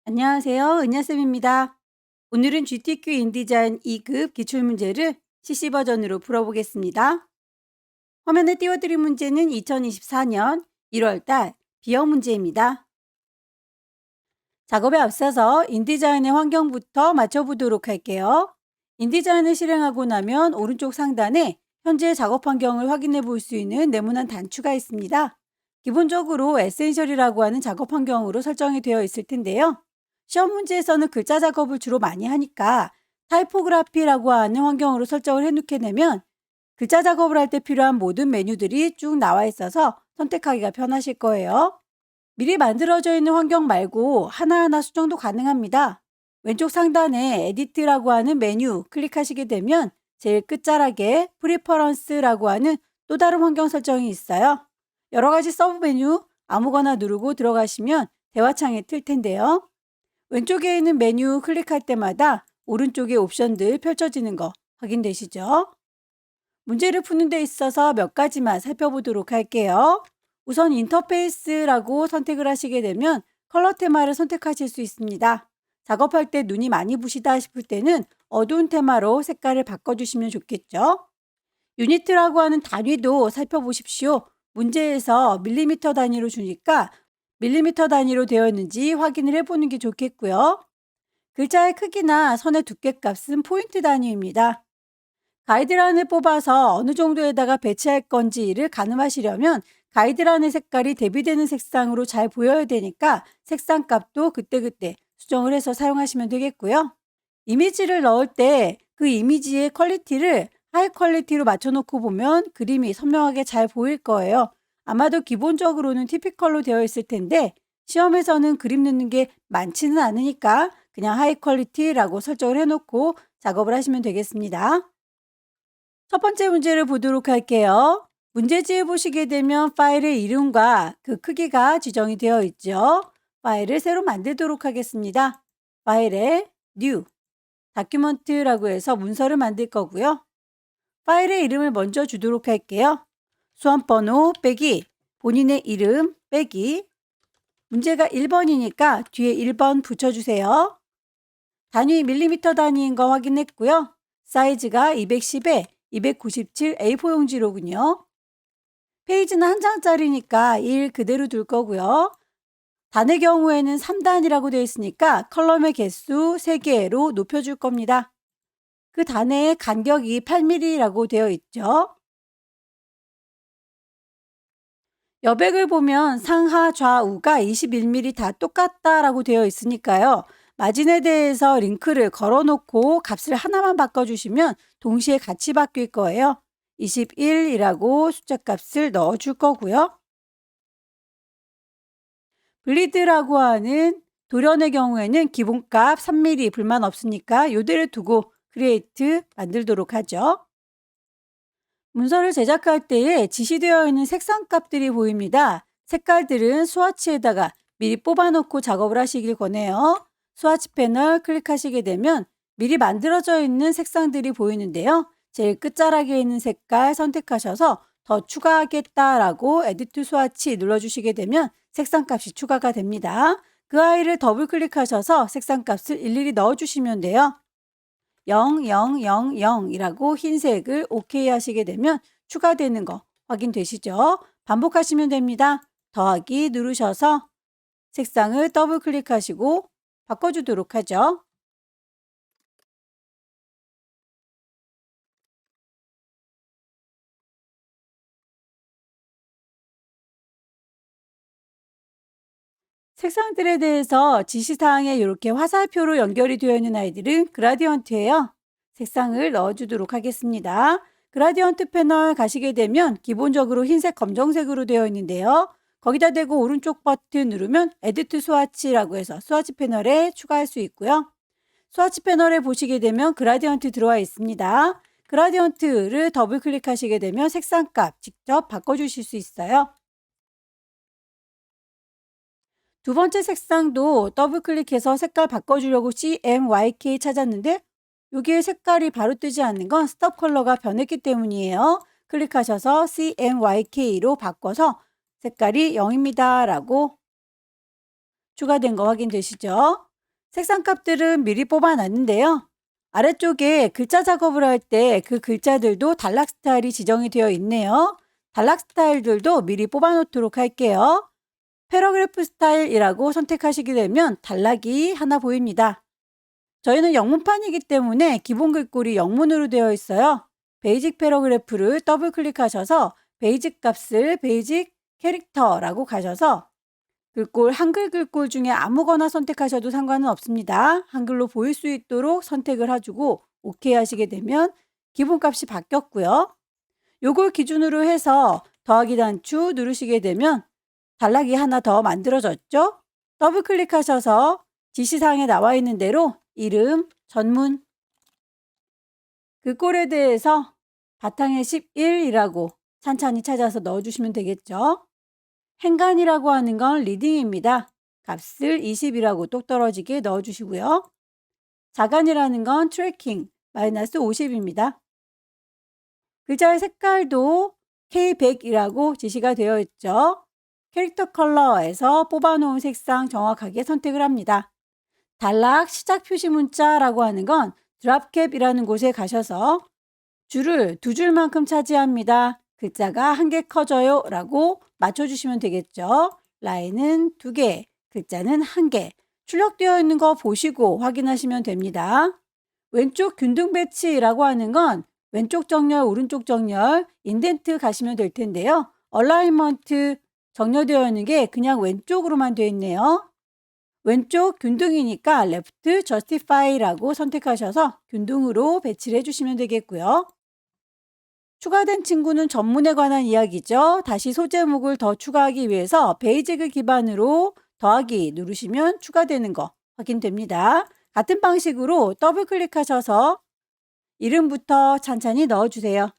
안녕하세요. 은야쌤입니다. 오늘은 GTQ 인디자인 2급 기출문제를 CC 버전으로 풀어보겠습니다. 화면에 띄워드린 문제는 2024년 1월달 비형 문제입니다. 작업에 앞서서 인디자인의 환경부터 맞춰보도록 할게요. 인디자인을 실행하고 나면 오른쪽 상단에 현재 작업 환경을 확인해 볼 수 있는 네모난 단추가 있습니다. 기본적으로 에센셜이라고 하는 작업 환경으로 설정이 되어 있을 텐데요. 시험 문제에서는 글자 작업을 주로 많이 하니까 타이포그라피라고 하는 환경으로 설정을 해놓게 되면 글자 작업을 할 때 필요한 모든 메뉴들이 쭉 나와 있어서 선택하기가 편하실 거예요. 미리 만들어져 있는 환경 말고 하나하나 수정도 가능합니다. 왼쪽 상단에 에디트라고 하는 메뉴 클릭하시게 되면 제일 끝자락에 프리퍼런스라고 하는 또 다른 환경 설정이 있어요. 여러 가지 서브 메뉴 아무거나 누르고 들어가시면 대화창에 뜰 텐데요. 왼쪽에 있는 메뉴 클릭할 때마다 오른쪽에 옵션들 펼쳐지는 거 확인되시죠? 문제를 푸는 데 있어서 몇 가지만 살펴보도록 할게요. 우선 인터페이스라고 선택을 하시게 되면 컬러 테마를 선택하실 수 있습니다. 작업할 때 눈이 많이 부시다 싶을 때는 어두운 테마로 색깔을 바꿔주시면 좋겠죠. 유니트라고 하는 단위도 살펴보십시오. 문제에서 밀리미터 단위로 주니까 밀리미터 단위로 되어 있는지 확인을 해보는 게 좋겠고요. 글자의 크기나 선의 두께 값은 포인트 단위입니다. 가이드란을 뽑아서 어느 정도에다가 배치할 건지를 가늠하시려면 가이드란의 색깔이 대비되는 색상으로 잘 보여야 되니까 색상 값도 그때그때 수정을 해서 사용하시면 되겠고요. 이미지를 넣을 때 그 이미지의 퀄리티를 하이 퀄리티로 맞춰놓고 보면 그림이 선명하게 잘 보일 거예요. 아마도 기본적으로는 티피컬로 되어 있을 텐데 시험에서는 그림 넣는 게 많지는 않으니까 그냥 하이 퀄리티라고 설정을 해놓고 작업을 하시면 되겠습니다. 첫 번째 문제를 보도록 할게요. 문제지에 보시게 되면 파일의 이름과 그 크기가 지정이 되어 있죠. 파일을 새로 만들도록 하겠습니다. 파일에 New, 다큐먼트라고 해서 문서를 만들 거고요. 파일의 이름을 먼저 주도록 할게요. 수험번호 빼기, 본인의 이름 빼기, 문제가 1번이니까 뒤에 1번 붙여주세요. 단위 밀리미터 단위인 거 확인했고요. 사이즈가 210에 297 A4 용지로군요. 페이지는 한 장짜리니까 1 그대로 둘 거고요. 단의 경우에는 3단이라고 되어 있으니까 컬럼의 개수 3개로 높여줄 겁니다. 그 단의 간격이 8mm라고 되어 있죠. 여백을 보면 상하 좌우가 21mm 다 똑같다라고 되어 있으니까요. 마진에 대해서 링크를 걸어놓고 값을 하나만 바꿔주시면 동시에 같이 바뀔 거예요. 21이라고 숫자 값을 넣어줄 거고요. 블리드라고 하는 돌연의 경우에는 기본값 3mm 불만 없으니까 요대로 두고 크리에이트 만들도록 하죠. 문서를 제작할 때에 지시되어 있는 색상 값들이 보입니다. 색깔들은 스와치에다가 미리 뽑아놓고 작업을 하시길 권해요. 스와치 패널 클릭하시게 되면 미리 만들어져 있는 색상들이 보이는데요. 제일 끝자락에 있는 색깔 선택하셔서 더 추가하겠다라고 에디트 스와치 눌러주시게 되면 색상 값이 추가가 됩니다. 그 아이를 더블 클릭하셔서 색상 값을 일일이 넣어주시면 돼요. 0000이라고 흰색을 OK 하시게 되면 추가되는 거 확인되시죠? 반복하시면 됩니다. 더하기 누르셔서 색상을 더블 클릭하시고 바꿔주도록 하죠. 색상들에 대해서 지시사항에 이렇게 화살표로 연결이 되어 있는 아이들은 그라디언트예요. 색상을 넣어주도록 하겠습니다. 그라디언트 패널 가시게 되면 기본적으로 흰색, 검정색으로 되어 있는데요. 거기다 대고 오른쪽 버튼 누르면 에디트 스와치라고 해서 스와치 패널에 추가할 수 있고요. 스와치 패널에 보시게 되면 그라디언트 들어와 있습니다. 그라디언트를 더블 클릭하시게 되면 색상값 직접 바꿔주실 수 있어요. 두 번째 색상도 더블 클릭해서 색깔 바꿔주려고 CMYK 찾았는데 여기에 색깔이 바로 뜨지 않는 건 스톱 컬러가 변했기 때문이에요. 클릭하셔서 CMYK로 바꿔서 색깔이 0입니다 라고 추가된 거 확인되시죠? 색상 값들은 미리 뽑아놨는데요. 아래쪽에 글자 작업을 할 때 그 글자들도 단락 스타일이 지정이 되어 있네요. 단락 스타일들도 미리 뽑아놓도록 할게요. 패러그래프 스타일이라고 선택하시게 되면 단락이 하나 보입니다. 저희는 영문판이기 때문에 기본 글꼴이 영문으로 되어 있어요. 베이직 패러그래프를 더블 클릭하셔서 베이직 값을 베이직 캐릭터라고 가셔서 글꼴, 한글 글꼴 중에 아무거나 선택하셔도 상관은 없습니다. 한글로 보일 수 있도록 선택을 해주고 OK 하시게 되면 기본값이 바뀌었고요. 요걸 기준으로 해서 더하기 단추 누르시게 되면 단락이 하나 더 만들어졌죠? 더블 클릭하셔서 지시사항에 나와 있는 대로 이름, 전문, 글꼴에 대해서 바탕에 11이라고 찬찬히 찾아서 넣어주시면 되겠죠? 행간이라고 하는 건 리딩입니다. 값을 20이라고 똑 떨어지게 넣어주시고요. 자간이라는 건 트래킹, 마이너스 50입니다. 글자의 색깔도 K100이라고 지시가 되어 있죠. 캐릭터 컬러에서 뽑아놓은 색상 정확하게 선택을 합니다. 단락 시작 표시 문자라고 하는 건 드랍캡이라는 곳에 가셔서 줄을 2줄만큼 차지합니다. 글자가 한 개 커져요 라고 맞춰주시면 되겠죠. 라인은 2개, 글자는 1개. 출력되어 있는 거 보시고 확인하시면 됩니다. 왼쪽 균등 배치라고 하는 건 왼쪽 정렬, 오른쪽 정렬, 인덴트 가시면 될 텐데요. 얼라이먼트 정렬되어 있는 게 그냥 왼쪽으로만 되어 있네요. 왼쪽 균등이니까 left justify라고 선택하셔서 균등으로 배치를 해주시면 되겠고요. 추가된 친구는 전문에 관한 이야기죠. 다시 소제목을 더 추가하기 위해서 베이직을 기반으로 더하기 누르시면 추가되는 거 확인됩니다. 같은 방식으로 더블 클릭하셔서 이름부터 찬찬히 넣어주세요.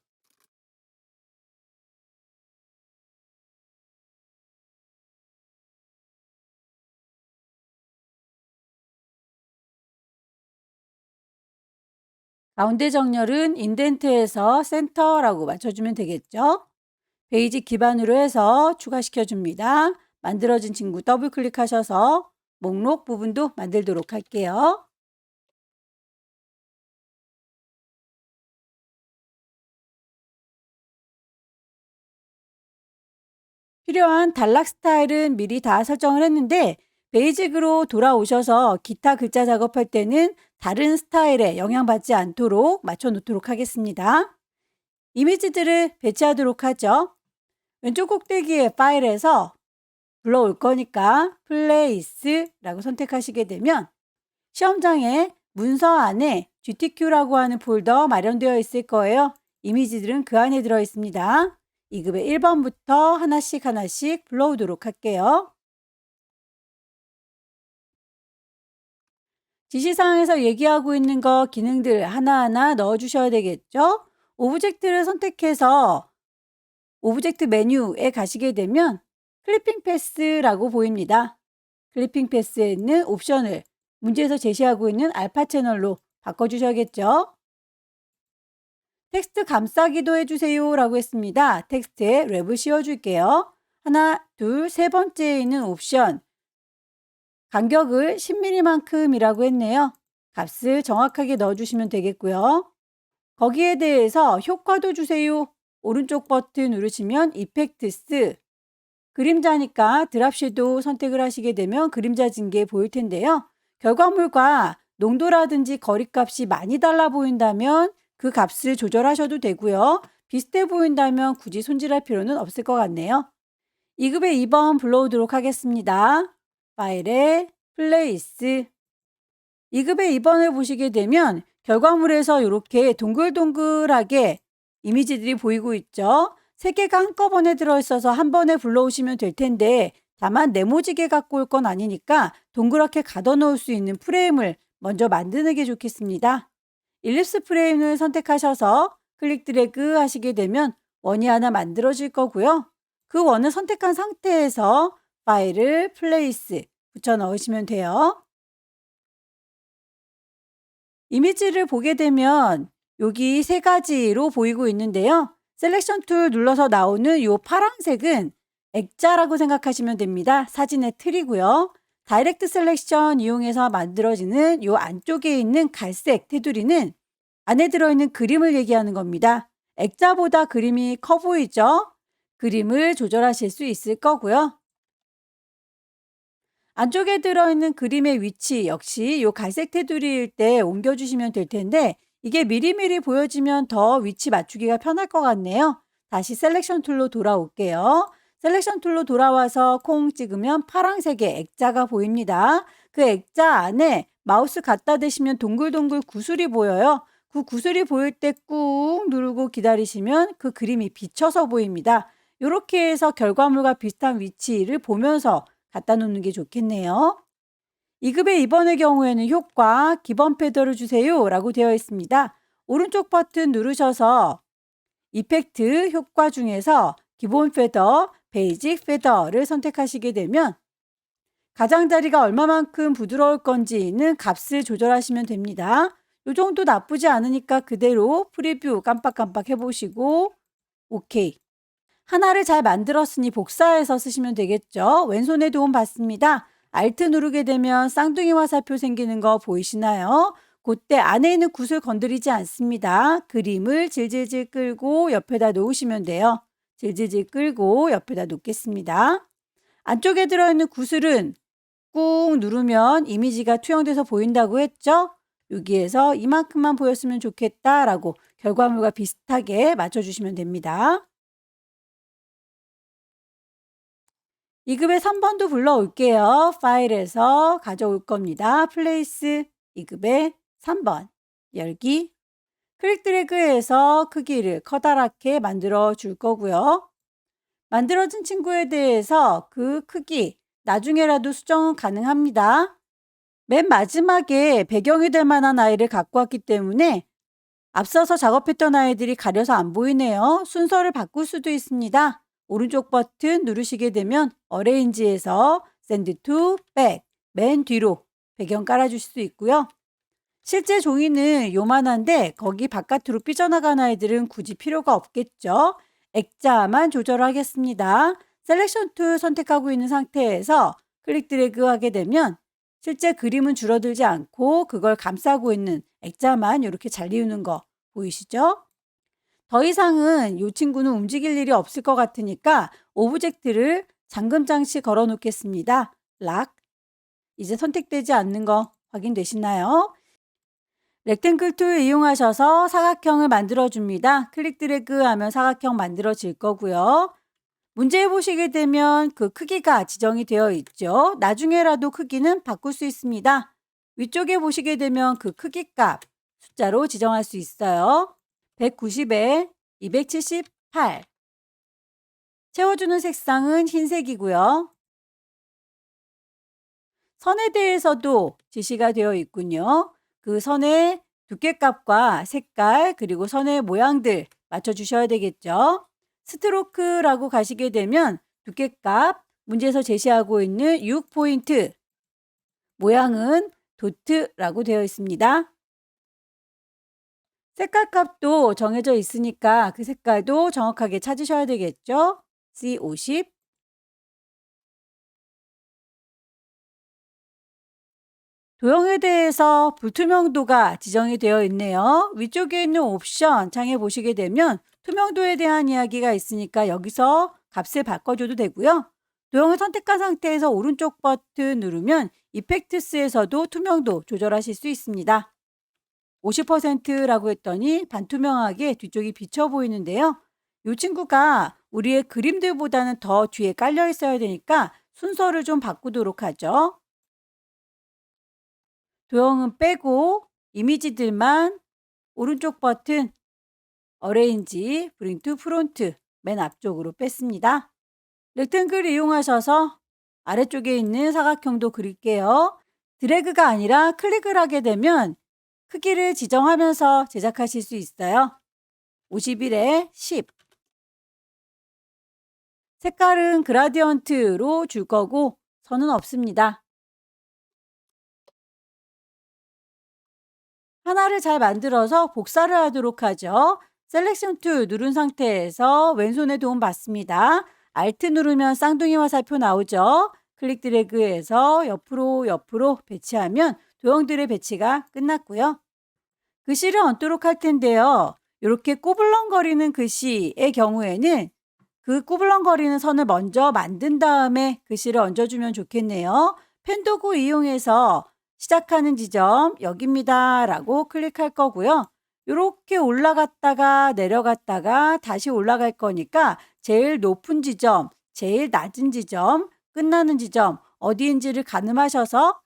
가운데 정렬은 인덴트에서 센터라고 맞춰주면 되겠죠. 베이직 기반으로 해서 추가시켜 줍니다. 만들어진 친구 더블 클릭하셔서 목록 부분도 만들도록 할게요. 필요한 단락 스타일은 미리 다 설정을 했는데 베이직으로 돌아오셔서 기타 글자 작업할 때는 다른 스타일에 영향받지 않도록 맞춰 놓도록 하겠습니다. 이미지들을 배치하도록 하죠. 왼쪽 꼭대기에 파일에서 불러올 거니까 플레이스라고 선택하시게 되면 시험장에 문서 안에 GTQ라고 하는 폴더 마련되어 있을 거예요. 이미지들은 그 안에 들어 있습니다. 2급의 1번부터 하나씩 불러오도록 할게요. 지시사항에서 얘기하고 있는 거 기능들 하나하나 넣어주셔야 되겠죠? 오브젝트를 선택해서 오브젝트 메뉴에 가시게 되면 클리핑 패스라고 보입니다. 클리핑 패스에 있는 옵션을 문제에서 제시하고 있는 알파 채널로 바꿔주셔야겠죠? 텍스트 감싸기도 해주세요 라고 했습니다. 텍스트에 랩을 씌워줄게요. 하나, 둘, 세 번째에 있는 옵션 간격을 10mm만큼이라고 했네요. 값을 정확하게 넣어주시면 되겠고요. 거기에 대해서 효과도 주세요. 오른쪽 버튼 누르시면 이펙트스 그림자니까 드랍 섀도우 선택을 하시게 되면 그림자 징계 보일 텐데요. 결과물과 농도라든지 거리값이 많이 달라 보인다면 그 값을 조절하셔도 되고요. 비슷해 보인다면 굳이 손질할 필요는 없을 것 같네요. 2급의 2번 불러오도록 하겠습니다. 파일에 플레이스 2급의 2번을 보시게 되면 결과물에서 이렇게 동글동글하게 이미지들이 보이고 있죠. 3개가 한꺼번에 들어있어서 한 번에 불러오시면 될 텐데 다만 네모지게 갖고 올 건 아니니까 동그랗게 가둬 놓을 수 있는 프레임을 먼저 만드는 게 좋겠습니다. 일립스 프레임을 선택하셔서 클릭 드래그 하시게 되면 원이 하나 만들어질 거고요. 그 원을 선택한 상태에서 파일을 플레이스 붙여 넣으시면 돼요. 이미지를 보게 되면 여기 3가지로 보이고 있는데요. 셀렉션 툴 눌러서 나오는 이 파란색은 액자라고 생각하시면 됩니다. 사진의 틀이고요. 다이렉트 셀렉션 이용해서 만들어지는 요 안쪽에 있는 갈색 테두리는 안에 들어있는 그림을 얘기하는 겁니다. 액자보다 그림이 커 보이죠? 그림을 조절하실 수 있을 거고요. 안쪽에 들어있는 그림의 위치 역시 요 갈색 테두리일 때 옮겨주시면 될 텐데 이게 미리미리 보여지면 더 위치 맞추기가 편할 것 같네요. 다시 셀렉션 툴로 돌아올게요. 셀렉션 툴로 돌아와서 콩 찍으면 파란색의 액자가 보입니다. 그 액자 안에 마우스 갖다 대시면 동글동글 구슬이 보여요. 그 구슬이 보일 때 꾹 누르고 기다리시면 그 그림이 비쳐서 보입니다. 이렇게 해서 결과물과 비슷한 위치를 보면서 갖다 놓는 게 좋겠네요. 2급의 2번의 경우에는 효과, 기본 패더를 주세요 라고 되어 있습니다. 오른쪽 버튼 누르셔서 이펙트 효과 중에서 기본 패더, 베이직 패더를 선택하시게 되면 가장자리가 얼마만큼 부드러울 건지는 값을 조절하시면 됩니다. 이 정도 나쁘지 않으니까 그대로 프리뷰 깜빡깜빡 해보시고 오케이. 하나를 잘 만들었으니 복사해서 쓰시면 되겠죠. 왼손에 도움 받습니다. Alt 누르게 되면 쌍둥이 화살표 생기는 거 보이시나요? 그때 안에 있는 굿을 건드리지 않습니다. 그림을 질질질 끌고 옆에다 놓으시면 돼요. 질질질 끌고 옆에다 놓겠습니다. 안쪽에 들어있는 구슬은 꾹 누르면 이미지가 투영돼서 보인다고 했죠? 여기에서 이만큼만 보였으면 좋겠다라고 결과물과 비슷하게 맞춰주시면 됩니다. 2급의 3번도 불러올게요. 파일에서 가져올 겁니다. 플레이스 2급의 3번 열기 클릭 드래그해서 크기를 커다랗게 만들어 줄 거고요. 만들어진 친구에 대해서 그 크기 나중에라도 수정은 가능합니다. 맨 마지막에 배경이 될 만한 아이를 갖고 왔기 때문에 앞서서 작업했던 아이들이 가려서 안 보이네요. 순서를 바꿀 수도 있습니다. 오른쪽 버튼 누르시게 되면 어레인지에서 샌드 투 백, 맨 뒤로 배경 깔아주실 수 있고요. 실제 종이는 요만한데 거기 바깥으로 삐져나간 아이들은 굳이 필요가 없겠죠. 액자만 조절하겠습니다. 셀렉션 툴 선택하고 있는 상태에서 클릭 드래그 하게 되면 실제 그림은 줄어들지 않고 그걸 감싸고 있는 액자만 이렇게 잘 띄우는 거 보이시죠? 더 이상은 이 친구는 움직일 일이 없을 것 같으니까 오브젝트를 잠금장치 걸어 놓겠습니다. 락. 이제 선택되지 않는 거 확인되시나요? 렉탱글 툴 이용하셔서 사각형을 만들어 줍니다. 클릭 드래그 하면 사각형 만들어질 거고요. 문제 보시게 되면 그 크기가 지정이 되어 있죠. 나중에라도 크기는 바꿀 수 있습니다. 위쪽에 보시게 되면 그 크기 값 숫자로 지정할 수 있어요. 190에 278. 채워주는 색상은 흰색이고요. 선에 대해서도 지시가 되어 있군요. 그 선의 두께값과 색깔 그리고 선의 모양들 맞춰주셔야 되겠죠. 스트로크라고 가시게 되면 두께값 문제에서 제시하고 있는 6포인트 모양은 도트라고 되어 있습니다. 색깔 값도 정해져 있으니까 그 색깔도 정확하게 찾으셔야 되겠죠. C50 도형에 대해서 불투명도가 지정이 되어 있네요. 위쪽에 있는 옵션 창에 보시게 되면 투명도에 대한 이야기가 있으니까 여기서 값을 바꿔줘도 되고요. 도형을 선택한 상태에서 오른쪽 버튼 누르면 이펙트스에서도 투명도 조절하실 수 있습니다. 50%라고 했더니 반투명하게 뒤쪽이 비쳐 보이는데요. 이 친구가 우리의 그림들보다는 더 뒤에 깔려 있어야 되니까 순서를 좀 바꾸도록 하죠. 도형은 빼고 이미지들만 오른쪽 버튼 어레인지 브링 투 프론트 맨 앞쪽으로 뺐습니다. 렉탱글 이용하셔서 아래쪽에 있는 사각형도 그릴게요. 드래그가 아니라 클릭을 하게 되면 크기를 지정하면서 제작하실 수 있어요. 51에 10. 색깔은 그라디언트로 줄 거고 선은 없습니다. 하나를 잘 만들어서 복사를 하도록 하죠. 셀렉션 툴 누른 상태에서 왼손에 도움 받습니다. Alt 누르면 쌍둥이 화살표 나오죠. 클릭 드래그해서 옆으로 배치하면 도형들의 배치가 끝났고요. 글씨를 얹도록 할 텐데요. 이렇게 꼬불렁거리는 글씨의 경우에는 그 꼬불렁거리는 선을 먼저 만든 다음에 글씨를 얹어주면 좋겠네요. 펜 도구 이용해서 시작하는 지점 여기입니다 라고 클릭할 거고요. 이렇게 올라갔다가 내려갔다가 다시 올라갈 거니까 제일 높은 지점, 제일 낮은 지점, 끝나는 지점 어디인지를 가늠하셔서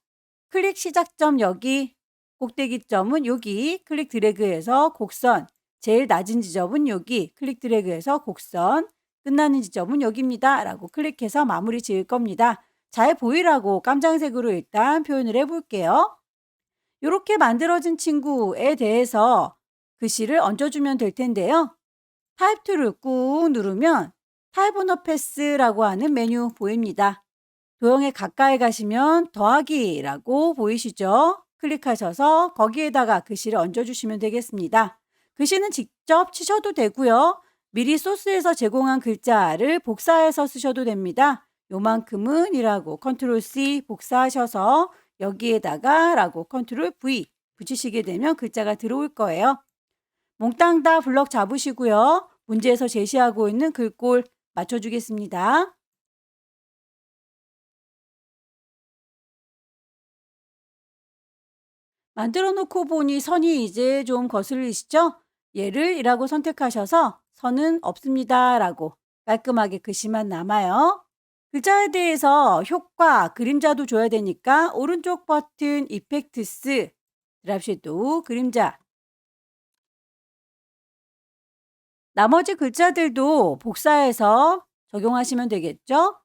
클릭 시작점 여기, 꼭대기점은 여기 클릭 드래그해서 곡선, 제일 낮은 지점은 여기 클릭 드래그해서 곡선, 끝나는 지점은 여기입니다 라고 클릭해서 마무리 지을 겁니다. 잘 보이라고 깜장색으로 일단 표현을 해볼게요. 이렇게 만들어진 친구에 대해서 글씨를 얹어주면 될 텐데요. 타입 툴을 꾹 누르면 타입 오너 패스라고 하는 메뉴 보입니다. 도형에 가까이 가시면 더하기라고 보이시죠? 클릭하셔서 거기에다가 글씨를 얹어주시면 되겠습니다. 글씨는 직접 치셔도 되고요. 미리 소스에서 제공한 글자를 복사해서 쓰셔도 됩니다. 요만큼은 이라고 컨트롤 C 복사하셔서 여기에다가 라고 컨트롤 V 붙이시게 되면 글자가 들어올 거예요. 몽땅 다 블럭 잡으시고요. 문제에서 제시하고 있는 글꼴 맞춰주겠습니다. 만들어 놓고 보니 선이 이제 좀 거슬리시죠? 얘를 이라고 선택하셔서 선은 없습니다 라고 깔끔하게 글씨만 남아요. 글자에 대해서 효과, 그림자도 줘야 되니까 오른쪽 버튼 이펙트스, 드랍 섀도우, 그림자. 나머지 글자들도 복사해서 적용하시면 되겠죠?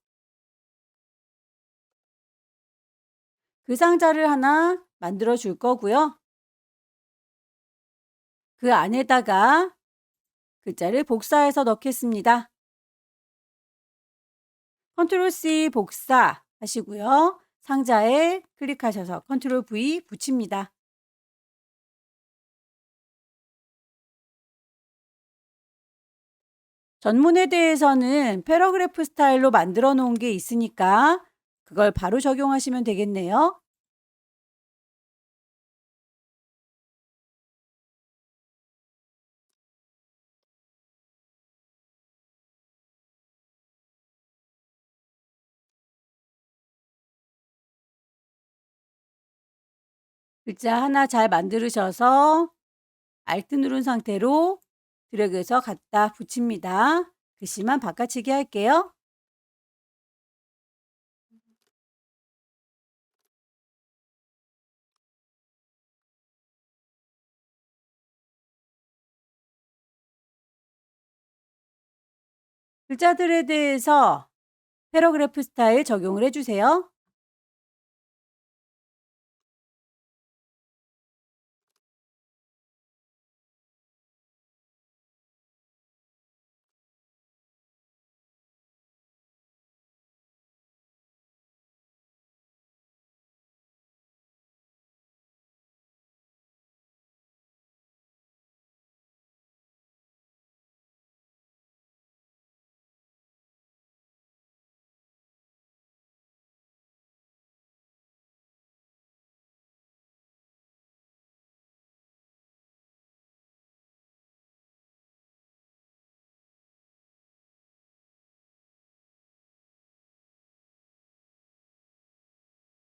그 상자를 하나 만들어 줄 거고요. 그 안에다가 글자를 복사해서 넣겠습니다. 컨트롤 C 복사 하시고요. 상자에 클릭하셔서 컨트롤 V 붙입니다. 전문에 대해서는 패러그래프 스타일로 만들어 놓은 게 있으니까 그걸 바로 적용하시면 되겠네요. 글자 하나 잘 만들으셔서 Alt 누른 상태로 드래그해서 갖다 붙입니다. 글씨만 바꿔치기 할게요. 글자들에 대해서 패러그래프 스타일 적용을 해주세요.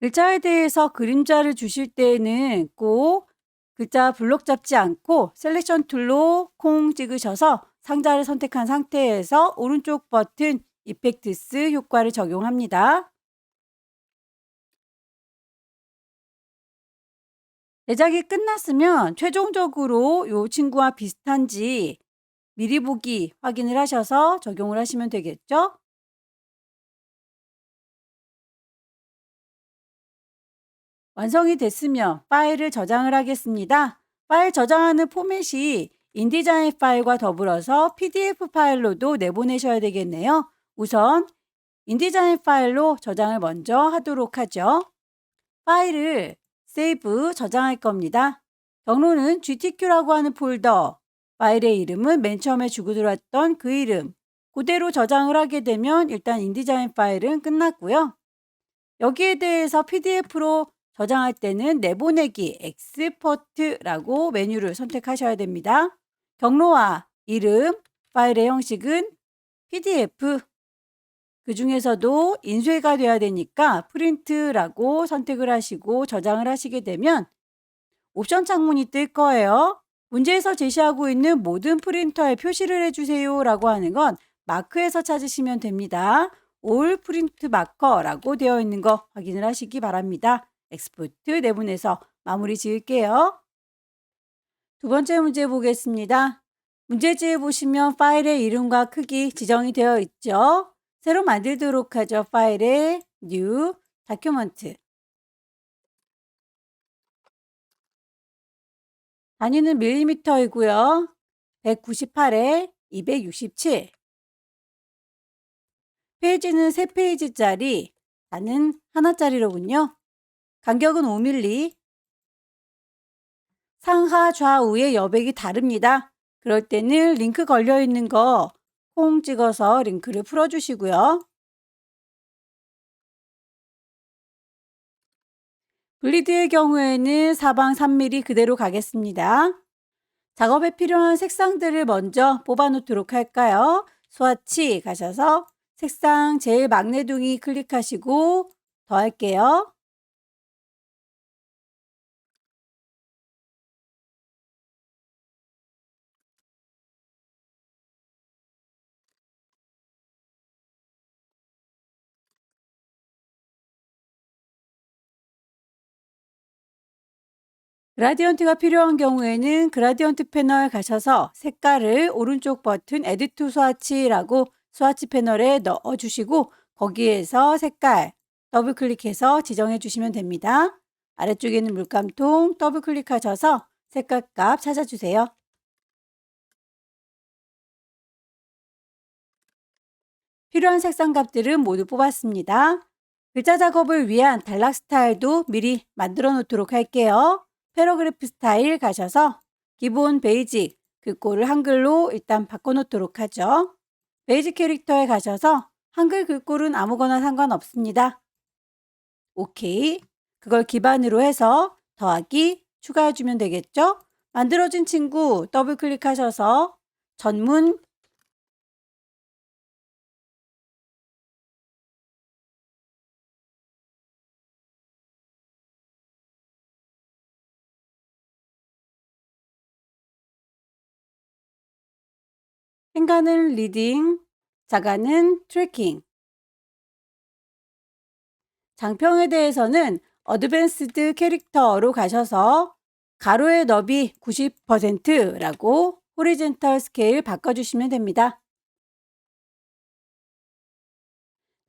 글자에 대해서 그림자를 주실 때에는 꼭 글자 블록 잡지 않고 셀렉션 툴로 콩 찍으셔서 상자를 선택한 상태에서 오른쪽 버튼 이펙트스 효과를 적용합니다. 제작이 끝났으면 최종적으로 이 친구와 비슷한지 미리 보기 확인을 하셔서 적용을 하시면 되겠죠? 완성이 됐으면 파일을 저장을 하겠습니다. 파일 저장하는 포맷이 인디자인 파일과 더불어서 PDF 파일로도 내보내셔야 되겠네요. 우선 인디자인 파일로 저장을 먼저 하도록 하죠. 파일을 세이브 저장할 겁니다. 경로는 GTQ라고 하는 폴더, 파일의 이름은 맨 처음에 주고 들어왔던 그 이름, 그대로 저장을 하게 되면 일단 인디자인 파일은 끝났고요. 여기에 대해서 PDF로 저장할 때는 내보내기 엑스포트라고 메뉴를 선택하셔야 됩니다. 경로와 이름, 파일의 형식은 PDF, 그 중에서도 인쇄가 돼야 되니까 프린트라고 선택을 하시고 저장을 하시게 되면 옵션 창문이 뜰 거예요. 문제에서 제시하고 있는 모든 프린터에 표시를 해주세요 라고 하는 건 마크에서 찾으시면 됩니다. 올 프린트 마커라고 되어 있는 거 확인을 하시기 바랍니다. 엑스포트 내분해서 마무리 지을게요. 두 번째 문제 보겠습니다. 문제지에 보시면 파일의 이름과 크기 지정이 되어 있죠. 새로 만들도록 하죠. 파일에 New, Document. 단위는 밀리미터이고요. 198에 267. 페이지는 3페이지짜리, 단은 하나짜리로군요. 간격은 5mm. 상하 좌우의 여백이 다릅니다. 그럴 때는 링크 걸려 있는 거 콩 찍어서 링크를 풀어주시고요. 블리드의 경우에는 사방 3mm 그대로 가겠습니다. 작업에 필요한 색상들을 먼저 뽑아 놓도록 할까요? 스와치 가셔서 색상 제일 막내둥이 클릭하시고 더할게요. 그라디언트가 필요한 경우에는 그라디언트 패널 가셔서 색깔을 오른쪽 버튼 에디트 스와치라고 스와치 패널에 넣어 주시고 거기에서 색깔 더블 클릭해서 지정해 주시면 됩니다. 아래쪽에 있는 물감통 더블 클릭하셔서 색깔 값 찾아주세요. 필요한 색상 값들은 모두 뽑았습니다. 글자 작업을 위한 단락 스타일도 미리 만들어 놓도록 할게요. 패러그래프 스타일 가셔서 기본 베이직 글꼴을 한글로 일단 바꿔놓도록 하죠. 베이직 캐릭터에 가셔서 한글 글꼴은 아무거나 상관없습니다. 오케이. 그걸 기반으로 해서 더하기 추가해주면 되겠죠? 만들어진 친구 더블 클릭하셔서 전문 행간은 리딩, 자가는 트래킹. 장평에 대해서는 어드밴스드 캐릭터로 가셔서 가로의 너비 90%라고 호리젠털 스케일 바꿔주시면 됩니다.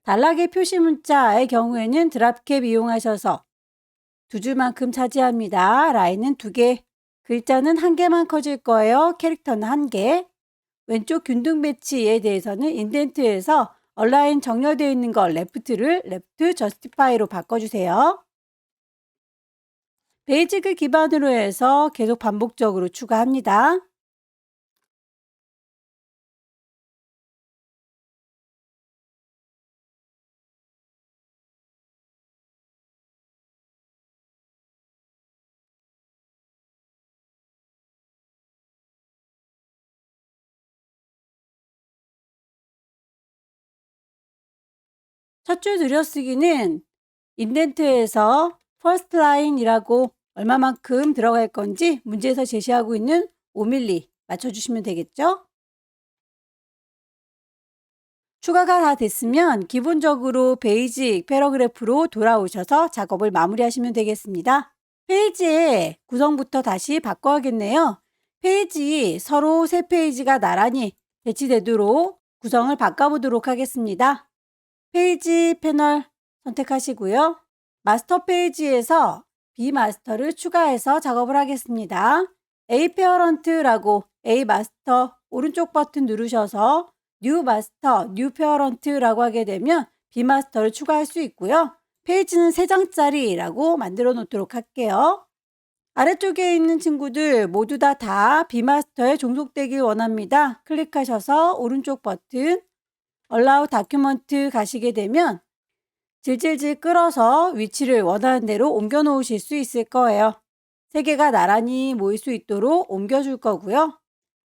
단락의 표시 문자의 경우에는 드랍캡 이용하셔서 두 줄만큼 차지합니다. 라인은 2개, 글자는 1개만 커질 거예요. 캐릭터는 1개. 왼쪽 균등 배치에 대해서는 인덴트에서 얼라인 정렬되어 있는 거 레프트를 레프트 저스티파이로 바꿔주세요. 베이직을 기반으로 해서 계속 반복적으로 추가합니다. 첫 줄 들여쓰기는 인덴트에서 퍼스트 라인이라고 얼마만큼 들어갈 건지 문제에서 제시하고 있는 5mm 맞춰주시면 되겠죠? 추가가 다 됐으면 기본적으로 베이직 패러그래프로 돌아오셔서 작업을 마무리하시면 되겠습니다. 페이지의 구성부터 다시 바꿔야겠네요. 페이지 서로 3페이지가 나란히 배치되도록 구성을 바꿔보도록 하겠습니다. 페이지 패널 선택하시고요. 마스터 페이지에서 비마스터를 추가해서 작업을 하겠습니다. A 페어런트라고 A 마스터 오른쪽 버튼 누르셔서 뉴 마스터, 뉴 페어런트라고 하게 되면 비마스터를 추가할 수 있고요. 페이지는 3장짜리라고 만들어 놓도록 할게요. 아래쪽에 있는 친구들 모두 다 비마스터에 종속되길 원합니다. 클릭하셔서 오른쪽 버튼 Allow Document 가시게 되면 질질질 끌어서 위치를 원하는 대로 옮겨 놓으실 수 있을 거예요. 세 개가 나란히 모일 수 있도록 옮겨줄 거고요.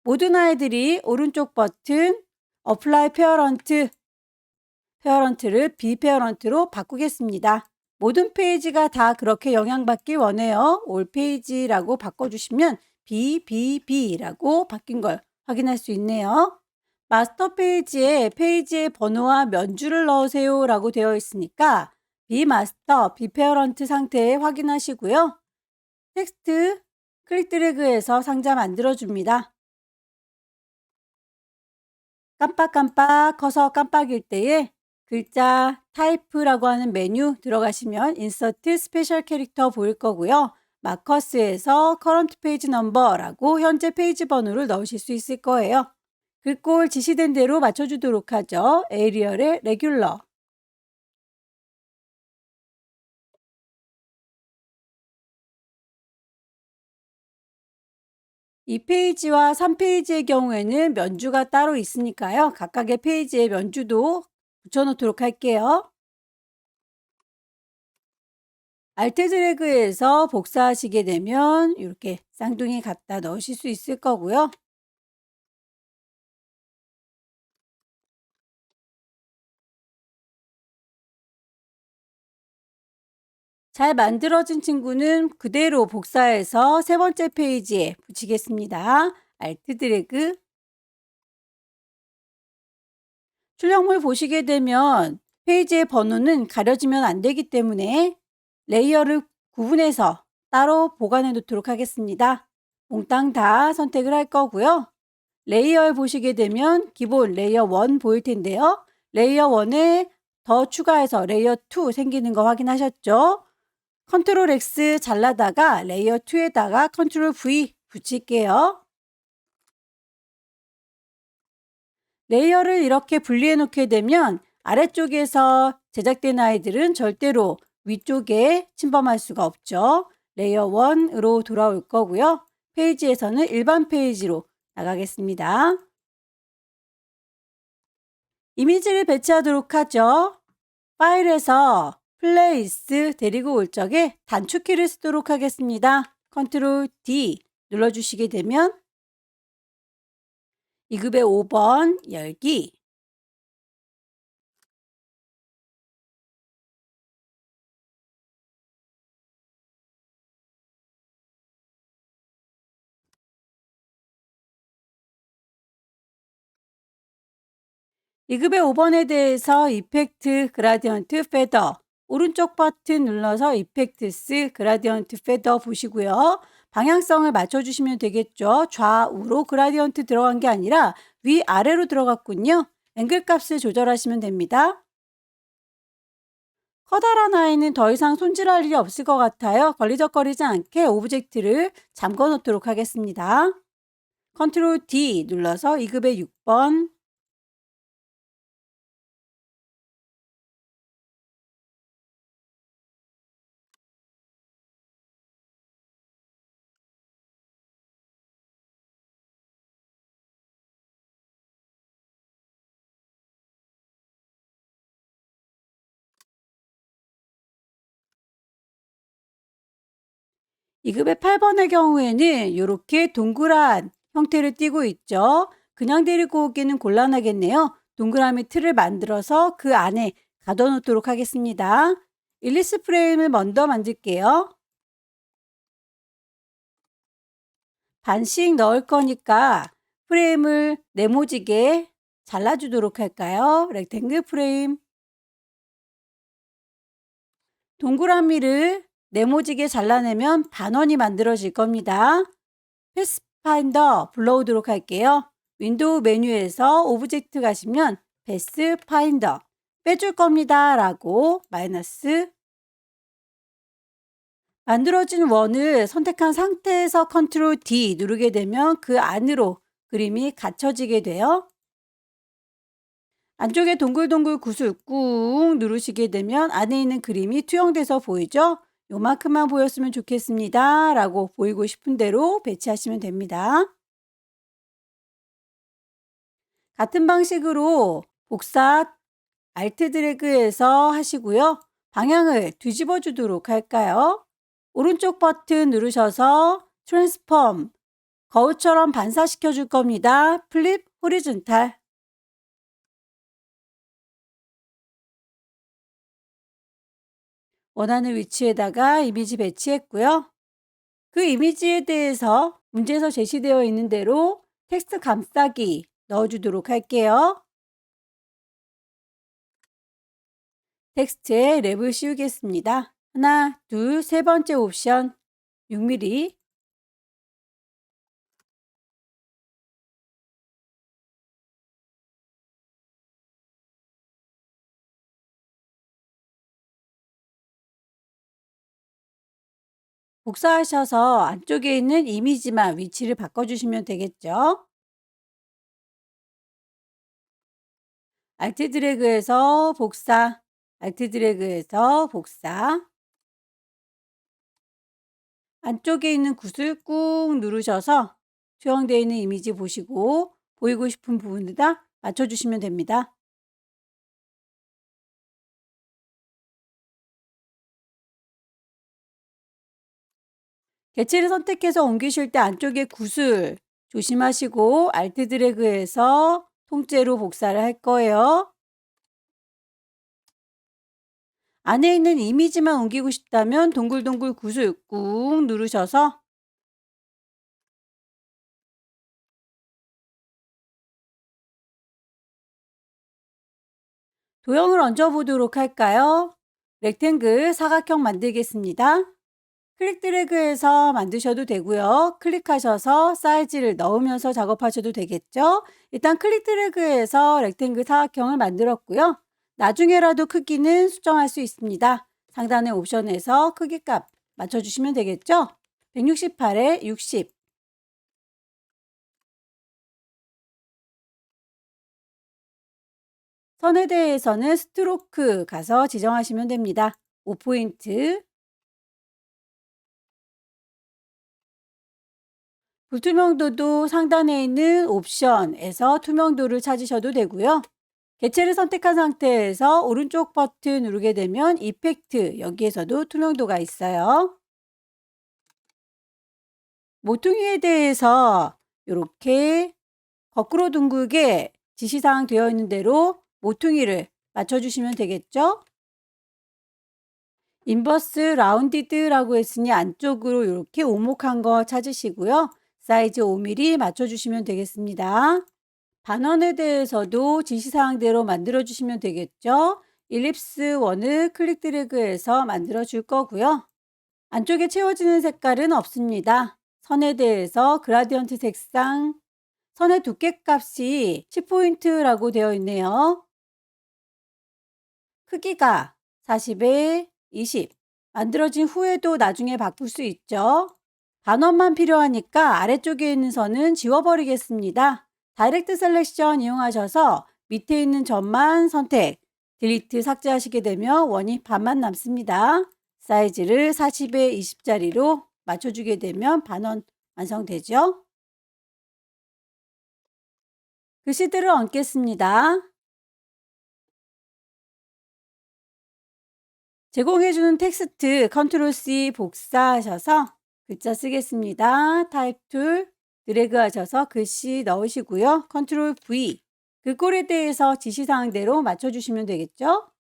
모든 아이들이 오른쪽 버튼 어플라이 페어런트를 비페어런트로 바꾸겠습니다. 모든 페이지가 다 그렇게 영향받길 원해요. 올 페이지라고 바꿔주시면 BBB라고 바뀐 걸 확인할 수 있네요. 마스터 페이지에 페이지의 번호와 면주를 넣으세요 라고 되어 있으니까 비마스터, 비페어런트 상태에 확인하시고요. 텍스트 클릭 드래그해서 상자 만들어줍니다. 깜빡깜빡 커서 깜빡일 때에 글자 타입이라고 하는 메뉴 들어가시면 인서트 스페셜 캐릭터 보일 거고요. 마커스에서 커런트 페이지 넘버라고 현재 페이지 번호를 넣으실 수 있을 거예요. 글꼴 지시된 대로 맞춰주도록 하죠. 에리얼의 레귤러. 이 페이지와 3페이지의 경우에는 면주가 따로 있으니까요. 각각의 페이지에 면주도 붙여놓도록 할게요. 알트 드래그해서 복사하시게 되면 이렇게 쌍둥이 갖다 넣으실 수 있을 거고요. 잘 만들어진 친구는 그대로 복사해서 세 번째 페이지에 붙이겠습니다. 알트 드래그. 출력물 보시게 되면 페이지의 번호는 가려지면 안 되기 때문에 레이어를 구분해서 따로 보관해 놓도록 하겠습니다. 몽땅 다 선택을 할 거고요. 레이어에 보시게 되면 기본 레이어 1 보일 텐데요. 레이어 1에 더 추가해서 레이어 2 생기는 거 확인하셨죠? 컨트롤 X 잘라다가 레이어 2에다가 컨트롤 V 붙일게요. 레이어를 이렇게 분리해 놓게 되면 아래쪽에서 제작된 아이들은 절대로 위쪽에 침범할 수가 없죠. 레이어 1으로 돌아올 거고요. 페이지에서는 일반 페이지로 나가겠습니다. 이미지를 배치하도록 하죠. 파일에서 플레이스 데리고 올 적에 단축키를 쓰도록 하겠습니다. 컨트롤 D 눌러주시게 되면 2급의 5번 열기, 2급의 5번에 대해서 이펙트 그라디언트 페더 오른쪽 버튼 눌러서 이펙트스 그라디언트 페더 보시고요. 방향성을 맞춰주시면 되겠죠. 좌우로 그라디언트 들어간 게 아니라 위아래로 들어갔군요. 앵글 값을 조절하시면 됩니다. 커다란 아이는 더 이상 손질할 일이 없을 것 같아요. 걸리적거리지 않게 오브젝트를 잠궈 놓도록 하겠습니다. 컨트롤 D 눌러서 2급의 6번, 2급의 8번의 경우에는 이렇게 동그란 형태를 띠고 있죠. 그냥 데리고 오기는 곤란하겠네요. 동그라미 틀을 만들어서 그 안에 가둬놓도록 하겠습니다. 일리스 프레임을 먼저 만들게요. 반씩 넣을 거니까 프레임을 네모지게 잘라주도록 할까요? 렉탱글 프레임. 동그라미를 네모지게 잘라내면 반원이 만들어질 겁니다. 패스파인더 불러오도록 할게요. 윈도우 메뉴에서 오브젝트 가시면 패스파인더 빼줄 겁니다 라고 마이너스 만들어진 원을 선택한 상태에서 컨트롤 D 누르게 되면 그 안으로 그림이 갇혀지게 돼요. 안쪽에 동글동글 구슬 꾹 누르시게 되면 안에 있는 그림이 투영돼서 보이죠? 요만큼만 보였으면 좋겠습니다 라고 보이고 싶은 대로 배치하시면 됩니다. 같은 방식으로 복사 Alt 드래그해서 하시고요. 방향을 뒤집어 주도록 할까요? 오른쪽 버튼 누르셔서 트랜스폼, 거울처럼 반사시켜 줄 겁니다. 플립 호리존탈. 원하는 위치에다가 이미지 배치했고요. 그 이미지에 대해서 문제에서 제시되어 있는 대로 텍스트 감싸기 넣어주도록 할게요. 텍스트에 랩을 씌우겠습니다. 하나, 둘, 세 번째 옵션 6mm. 복사하셔서 안쪽에 있는 이미지만 위치를 바꿔주시면 되겠죠. Alt 드래그해서 복사, Alt 드래그해서 복사. 안쪽에 있는 굿을 꾹 누르셔서 수정되어 있는 이미지 보시고 보이고 싶은 부분에다 맞춰주시면 됩니다. 개체를 선택해서 옮기실 때 안쪽에 굿을 조심하시고 Alt 드래그해서 통째로 복사를 할 거예요. 안에 있는 이미지만 옮기고 싶다면 동글동글 굿을 꾹 누르셔서 도형을 얹어 보도록 할까요? 렉탱글 사각형 만들겠습니다. 클릭 드래그해서 만드셔도 되고요. 클릭하셔서 사이즈를 넣으면서 작업하셔도 되겠죠. 일단 클릭 드래그해서 렉탱글 사각형을 만들었고요. 나중에라도 크기는 수정할 수 있습니다. 상단의 옵션에서 크기값 맞춰주시면 되겠죠. 168에 60. 선에 대해서는 스트로크 가서 지정하시면 됩니다. 5포인트. 불투명도도 상단에 있는 옵션에서 투명도를 찾으셔도 되고요. 개체를 선택한 상태에서 오른쪽 버튼 누르게 되면 이펙트, 여기에서도 투명도가 있어요. 모퉁이에 대해서 이렇게 거꾸로 둥글게 지시사항 되어 있는 대로 모퉁이를 맞춰주시면 되겠죠. 인버스 라운디드라고 했으니 안쪽으로 이렇게 오목한 거 찾으시고요. 사이즈 5mm 맞춰주시면 되겠습니다. 반원에 대해서도 지시사항대로 만들어 주시면 되겠죠. 일립스 원을 클릭 드래그해서 만들어 줄 거고요. 안쪽에 채워지는 색깔은 없습니다. 선에 대해서 그라디언트 색상, 선의 두께 값이 10포인트라고 되어 있네요. 크기가 40에 20. 만들어진 후에도 나중에 바꿀 수 있죠. 반원만 필요하니까 아래쪽에 있는 선은 지워버리겠습니다. 다이렉트 셀렉션 이용하셔서 밑에 있는 점만 선택, 딜리트 삭제하시게 되면 원이 반만 남습니다. 사이즈를 40에 20짜리로 맞춰주게 되면 반원 완성되죠. 글씨들을 얹겠습니다. 제공해주는 텍스트 컨트롤 C 복사하셔서 글자 쓰겠습니다. 타입 툴 드래그 하셔서 글씨 넣으시고요. 컨트롤 V 글꼴에 대해서 지시사항대로 맞춰주시면 되겠죠.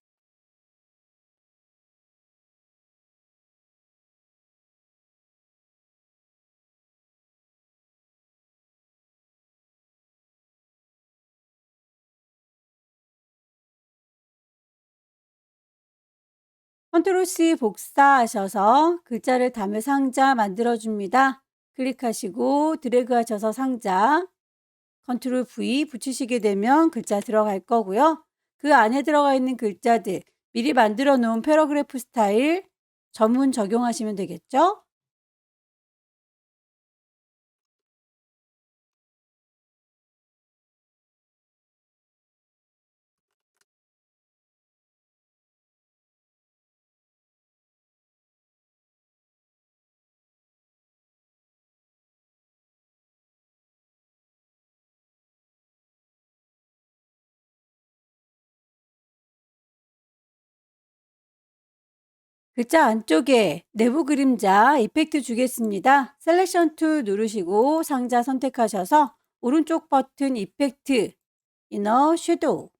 컨트롤 C 복사하셔서 글자를 담을 상자 만들어줍니다. 클릭하시고 드래그 하셔서 상자 컨트롤 V 붙이시게 되면 글자 들어갈 거고요. 그 안에 들어가 있는 글자들 미리 만들어 놓은 패러그래프 스타일 전문 적용하시면 되겠죠. 글자 안쪽에 내부 그림자 이펙트 주겠습니다. 셀렉션 툴 누르시고 상자 선택하셔서 오른쪽 버튼 이펙트 이너 섀도우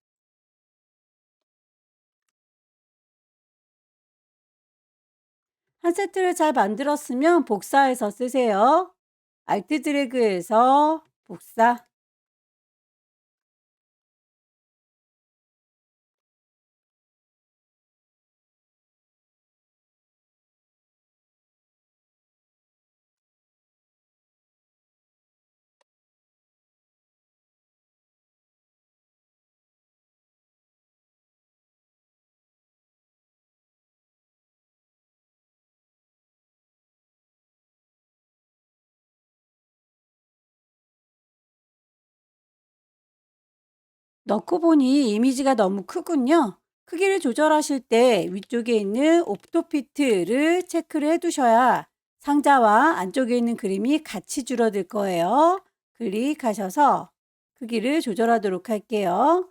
한 세트를 잘 만들었으면 복사해서 쓰세요. 알트 드래그해서 복사. 넣고 보니 이미지가 너무 크군요. 크기를 조절하실 때 위쪽에 있는 옵토피트를 체크를 해두셔야 상자와 안쪽에 있는 그림이 같이 줄어들 거예요. 클릭하셔서 크기를 조절하도록 할게요.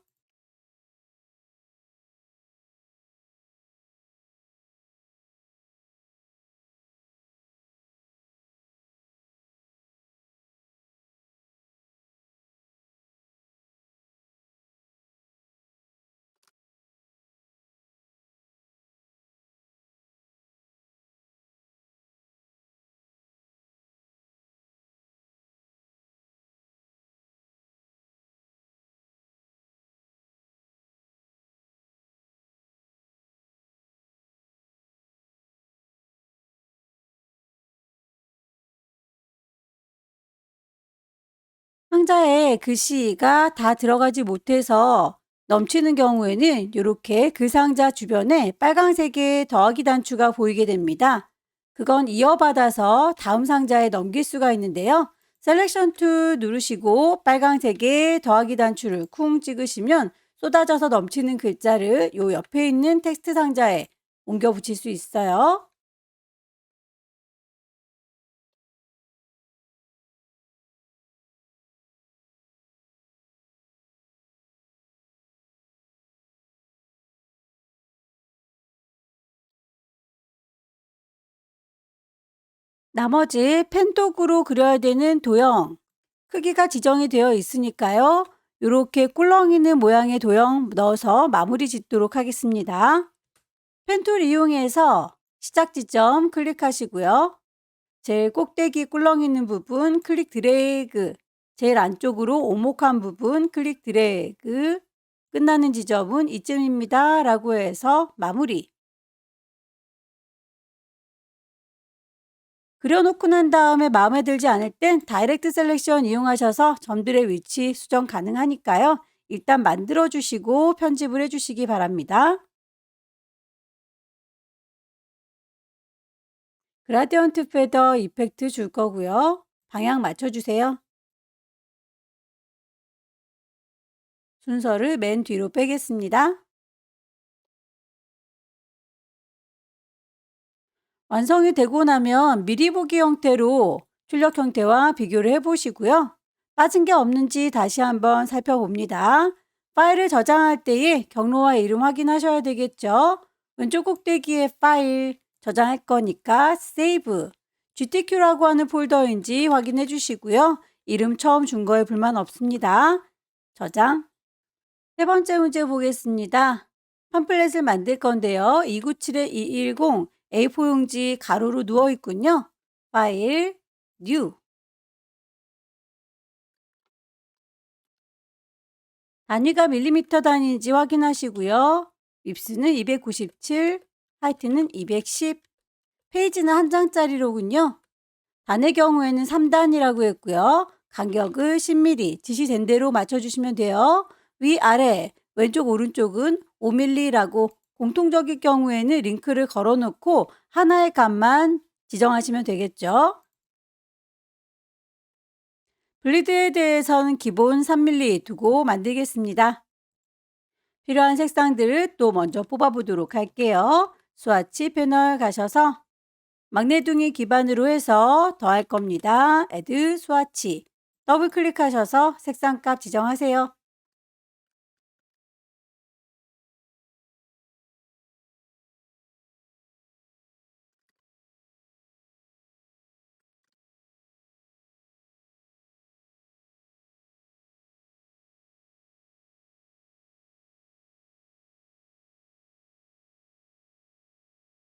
상자에 글씨가 다 들어가지 못해서 넘치는 경우에는 이렇게 그 상자 주변에 빨간색의 더하기 단추가 보이게 됩니다. 그건 이어받아서 다음 상자에 넘길 수가 있는데요. 셀렉션 툴 누르시고 빨간색의 더하기 단추를 쿵 찍으시면 쏟아져서 넘치는 글자를 요 옆에 있는 텍스트 상자에 옮겨 붙일 수 있어요. 나머지 펜독으로 그려야 되는 도형 크기가 지정이 되어 있으니까요. 이렇게 꿀렁이는 모양의 도형 넣어서 마무리 짓도록 하겠습니다. 펜툴 이용해서 시작 지점 클릭하시고요. 제일 꼭대기 꿀렁이는 부분 클릭 드래그, 제일 안쪽으로 오목한 부분 클릭 드래그, 끝나는 지점은 이쯤입니다. 라고 해서 마무리. 그려놓고 난 다음에 마음에 들지 않을 땐 다이렉트 셀렉션 이용하셔서 점들의 위치 수정 가능하니까요. 일단 만들어 주시고 편집을 해 주시기 바랍니다. 그라디언트 페더 이펙트 줄 거고요. 방향 맞춰 주세요. 순서를 맨 뒤로 빼겠습니다. 완성이 되고 나면 미리 보기 형태로 출력 형태와 비교를 해 보시고요. 빠진 게 없는지 다시 한번 살펴봅니다. 파일을 저장할 때에 경로와 이름 확인하셔야 되겠죠. 왼쪽 꼭대기에 파일 저장할 거니까 세이브, GTQ라고 하는 폴더인지 확인해 주시고요. 이름 처음 준 거에 불만 없습니다. 저장. 세 번째 문제 보겠습니다. 팜플렛을 만들 건데요. 297-210 A4 용지 가로로 누워 있군요. 파일, 뉴. 단위가 밀리미터 단위인지 확인하시고요. 윕스는 297, 하이트는 210, 페이지는 한 장짜리로군요. 단의 경우에는 3단이라고 했고요. 간격을 10mm 지시된 대로 맞춰주시면 돼요. 위아래 왼쪽 오른쪽은 5mm라고 공통적일 경우에는 링크를 걸어놓고 하나의 값만 지정하시면 되겠죠. 블리드에 대해서는 기본 3mm 두고 만들겠습니다. 필요한 색상들을 또 먼저 뽑아보도록 할게요. 스와치 패널 가셔서 magne둥이 기반으로 해서 더할 겁니다. Add 스와치 더블 클릭하셔서 색상값 지정하세요.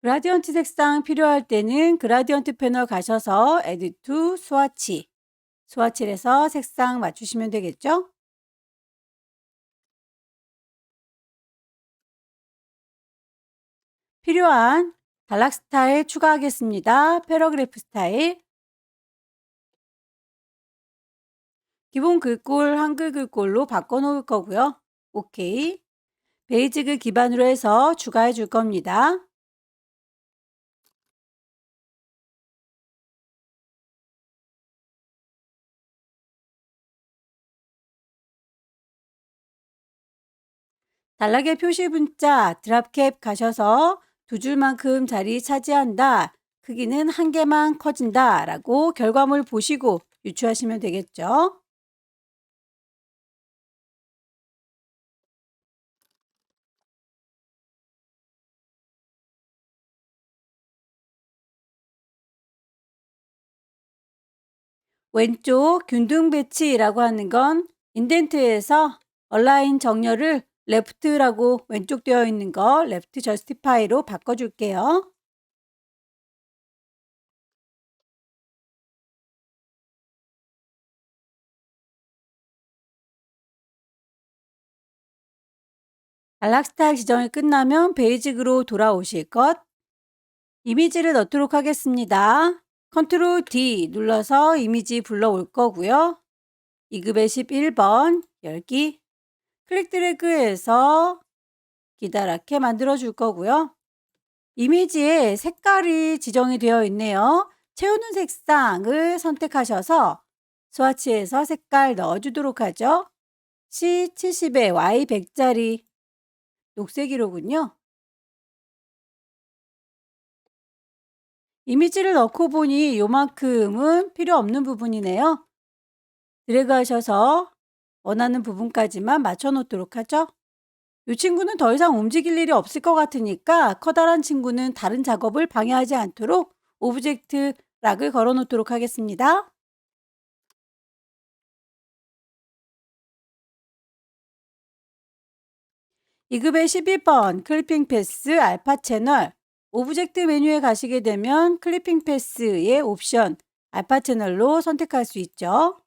그라디언트 색상 필요할 때는 그라디언트 패널 가셔서 Add to 스와치, 스와치에서 색상 맞추시면 되겠죠? 필요한 단락 스타일 추가하겠습니다. 패러그래프 스타일, 기본 글꼴 한글 글꼴로 바꿔놓을 거고요. 오케이. 베이직을 기반으로 해서 추가해 줄 겁니다. 단락의 표시 문자 드랍캡 가셔서 두 줄만큼 자리 차지한다. 크기는 한 개만 커진다. 라고 결과물 보시고 유추하시면 되겠죠. 왼쪽 균등 배치라고 하는 건 인덴트에서 얼라인 정렬을 레프트라고 왼쪽 되어 있는 거 레프트 저스티파이로 바꿔줄게요. 단락 스타일 지정이 끝나면 베이직으로 돌아오실 것. 이미지를 넣도록 하겠습니다. 컨트롤 D 눌러서 이미지 불러올 거고요. 2급의 11번 열기 클릭 드래그해서 기다랗게 만들어 줄 거고요. 이미지에 색깔이 지정이 되어 있네요. 채우는 색상을 선택하셔서 스와치에서 색깔 넣어주도록 하죠. C70에 Y100짜리 녹색이로군요. 이미지를 넣고 보니 요만큼은 필요 없는 부분이네요. 드래그 하셔서 원하는 부분까지만 맞춰 놓도록 하죠. 이 친구는 더 이상 움직일 일이 없을 것 같으니까 커다란 친구는 다른 작업을 방해하지 않도록 오브젝트 락을 걸어 놓도록 하겠습니다. 2급의 12번 클리핑 패스 알파 채널 오브젝트 메뉴에 가시게 되면 클리핑 패스의 옵션 알파 채널로 선택할 수 있죠.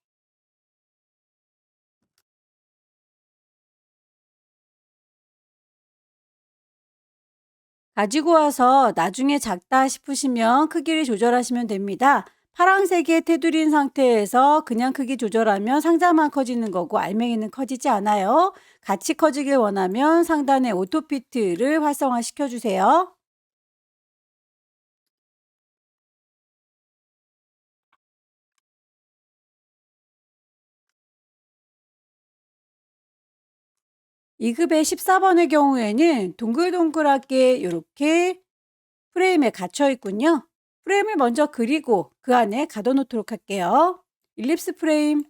가지고 와서 나중에 작다 싶으시면 크기를 조절하시면 됩니다. 파란색의 테두리인 상태에서 그냥 크기 조절하면 상자만 커지는 거고 알맹이는 커지지 않아요. 같이 커지길 원하면 상단의 오토피트를 활성화시켜 주세요. 2급의 14번의 경우에는 동글동글하게 이렇게 프레임에 갇혀 있군요. 프레임을 먼저 그리고 그 안에 가둬 놓도록 할게요. 일립스 프레임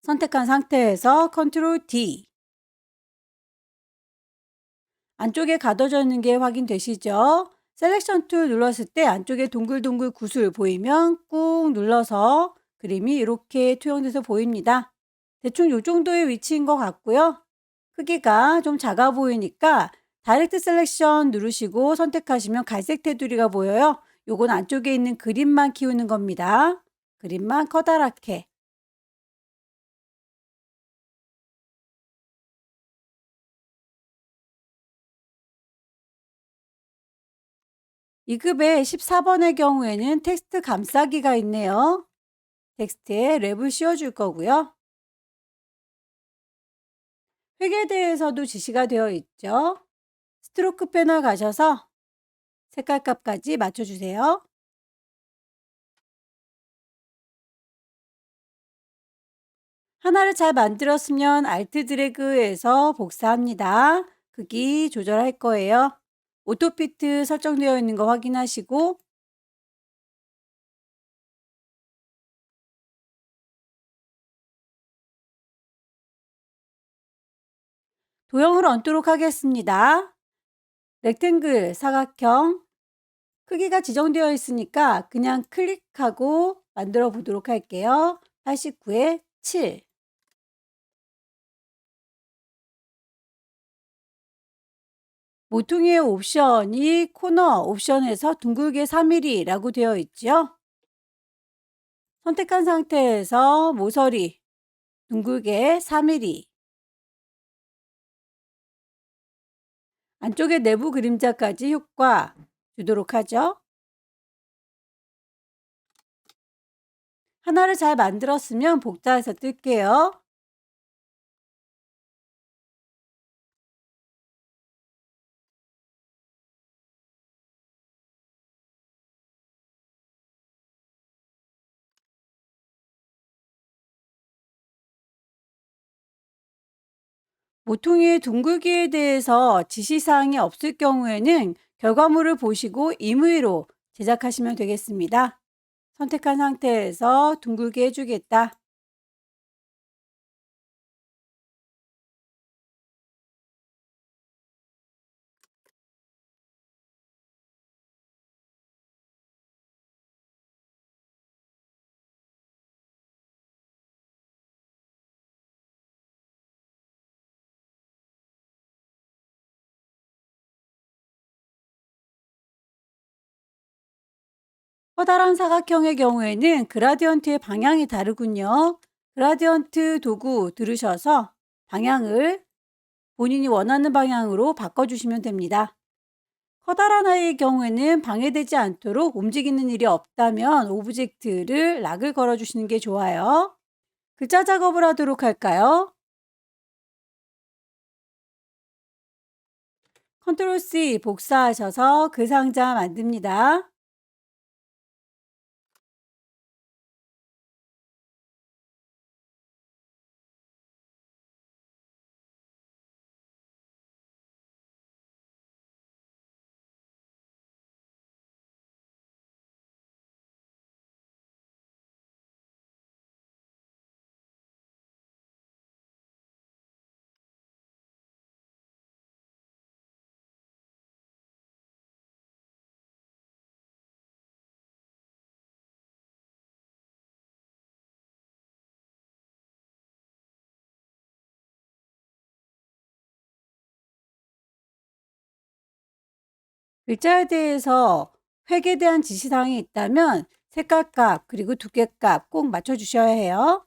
선택한 상태에서 컨트롤 D 안쪽에 가둬져 있는 게 확인되시죠? 셀렉션 툴 눌렀을 때 안쪽에 동글동글 구슬 보이면 꾹 눌러서 그림이 이렇게 투영돼서 보입니다. 대충 이 정도의 위치인 것 같고요. 크기가 좀 작아 보이니까 다이렉트 셀렉션 누르시고 선택하시면 갈색 테두리가 보여요. 요건 안쪽에 있는 그림만 키우는 겁니다. 그림만 커다랗게. 2급의 14번의 경우에는 텍스트 감싸기가 있네요. 텍스트에 랩을 씌워줄 거고요. 획에 대해서도 지시가 되어 있죠. 스트로크 패널 가셔서 색깔 값까지 맞춰주세요. 하나를 잘 만들었으면 알트 드래그해서 복사합니다. 크기 조절할 거예요. 오토피트 설정되어 있는 거 확인하시고 도형을 얹도록 하겠습니다. 렉탱글 사각형 크기가 지정되어 있으니까 그냥 클릭하고 만들어 보도록 할게요. 89에 7 모퉁이의 옵션이 코너 옵션에서 둥글게 3mm라고 되어 있죠. 선택한 상태에서 모서리 둥글게 4mm, 안쪽에 내부 그림자까지 효과 주도록 하죠. 하나를 잘 만들었으면 복사해서 뜰게요. 모퉁이의 둥글기에 대해서 지시사항이 없을 경우에는 결과물을 보시고 임의로 제작하시면 되겠습니다. 선택한 상태에서 둥글게 해주겠다. 커다란 사각형의 경우에는 그라디언트의 방향이 다르군요. 그라디언트 도구 들으셔서 방향을 본인이 원하는 방향으로 바꿔주시면 됩니다. 커다란 아이의 경우에는 방해되지 않도록 움직이는 일이 없다면 오브젝트를 락을 걸어주시는 게 좋아요. 글자 작업을 하도록 할까요? 컨트롤 C 복사하셔서 그 상자 만듭니다. 글자에 대해서 획에 대한 지시사항이 있다면 색깔값 그리고 두께값 꼭 맞춰주셔야 해요.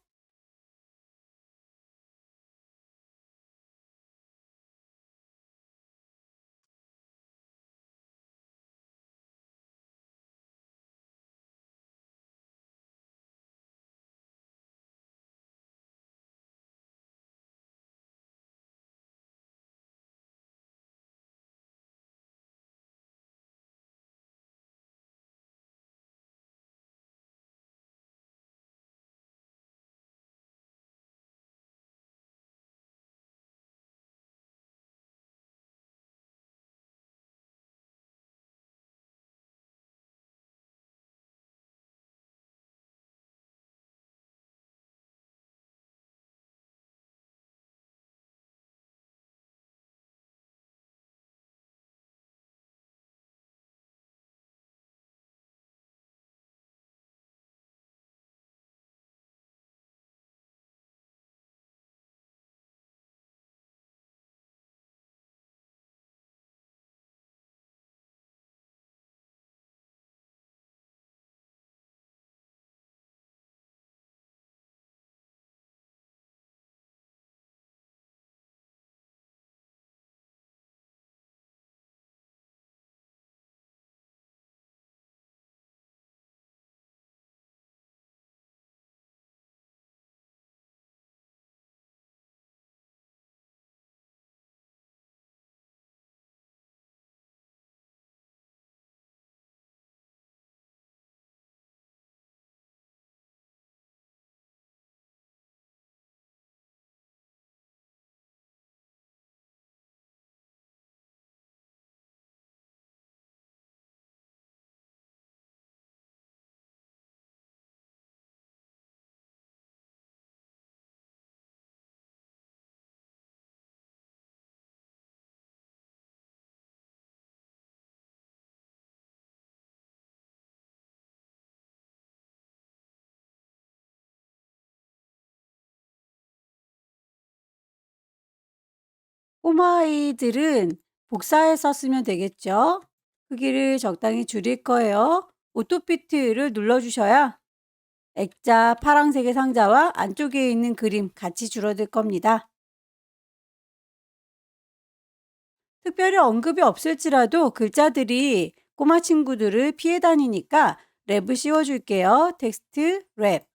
꼬마 아이들은 복사해서 쓰면 되겠죠. 크기를 적당히 줄일 거예요. 오토피트를 눌러주셔야 액자 파란색의 상자와 안쪽에 있는 그림 같이 줄어들 겁니다. 특별히 언급이 없을지라도 글자들이 꼬마 친구들을 피해 다니니까 랩을 씌워줄게요. 텍스트 랩.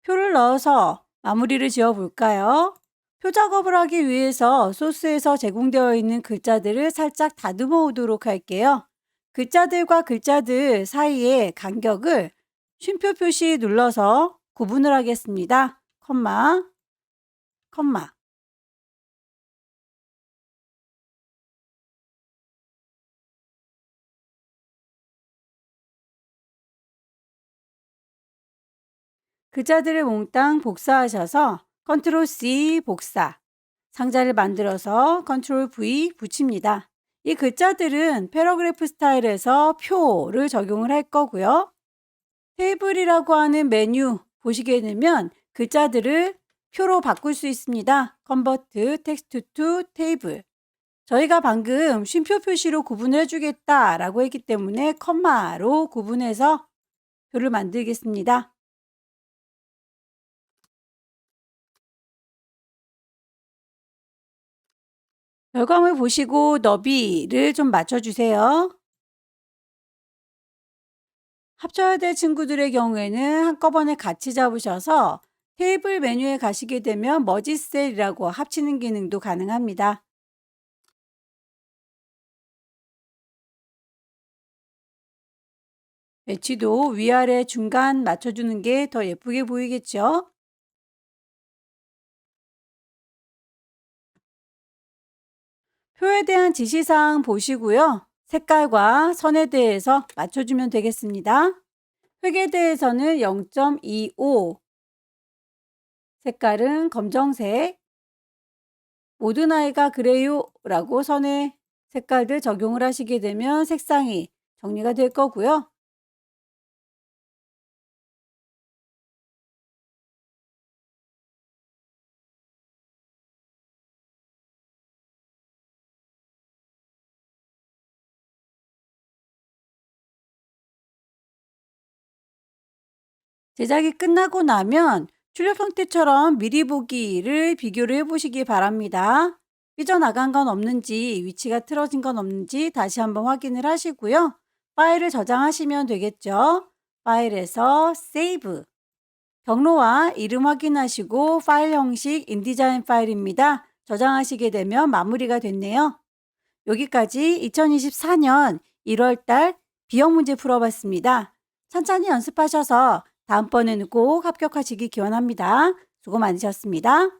표를 넣어서 마무리를 지어 볼까요? 표 작업을 하기 위해서 소스에서 제공되어 있는 글자들을 살짝 다듬어 오도록 할게요. 글자들과 글자들 사이의 간격을 쉼표 표시 눌러서 구분을 하겠습니다. 컴마, 컴마. 글자들을 몽땅 복사하셔서 컨트롤 C 복사, 상자를 만들어서 컨트롤 V 붙입니다. 이 글자들은 패러그래프 스타일에서 표를 적용을 할 거고요. 테이블이라고 하는 메뉴 보시게 되면 글자들을 표로 바꿀 수 있습니다. Convert Text to Table. 저희가 방금 쉼표 표시로 구분해 주겠다라고 했기 때문에 컴마로 구분해서 표를 만들겠습니다. 결과물 보시고 너비를 좀 맞춰주세요. 합쳐야 될 친구들의 경우에는 한꺼번에 같이 잡으셔서 테이블 메뉴에 가시게 되면 머지 셀이라고 합치는 기능도 가능합니다. 배치도 위아래 중간 맞춰주는 게 더 예쁘게 보이겠죠? 표에 대한 지시사항 보시고요. 색깔과 선에 대해서 맞춰주면 되겠습니다. 획에 대해서는 0.25, 색깔은 검정색, 모든 아이가 그래요 라고 선에 색깔들 적용을 하시게 되면 색상이 정리가 될 거고요. 제작이 끝나고 나면 출력 형태처럼 미리 보기를 비교를 해보시기 바랍니다. 삐져나간 건 없는지, 위치가 틀어진 건 없는지 다시 한번 확인을 하시고요. 파일을 저장하시면 되겠죠. 파일에서 세이브, 경로와 이름 확인하시고 파일 형식 인디자인 파일입니다. 저장하시게 되면 마무리가 됐네요. 여기까지 2024년 1월달 비형 문제 풀어봤습니다. 천천히 연습하셔서 다음번에는 꼭 합격하시기 기원합니다. 수고 많으셨습니다.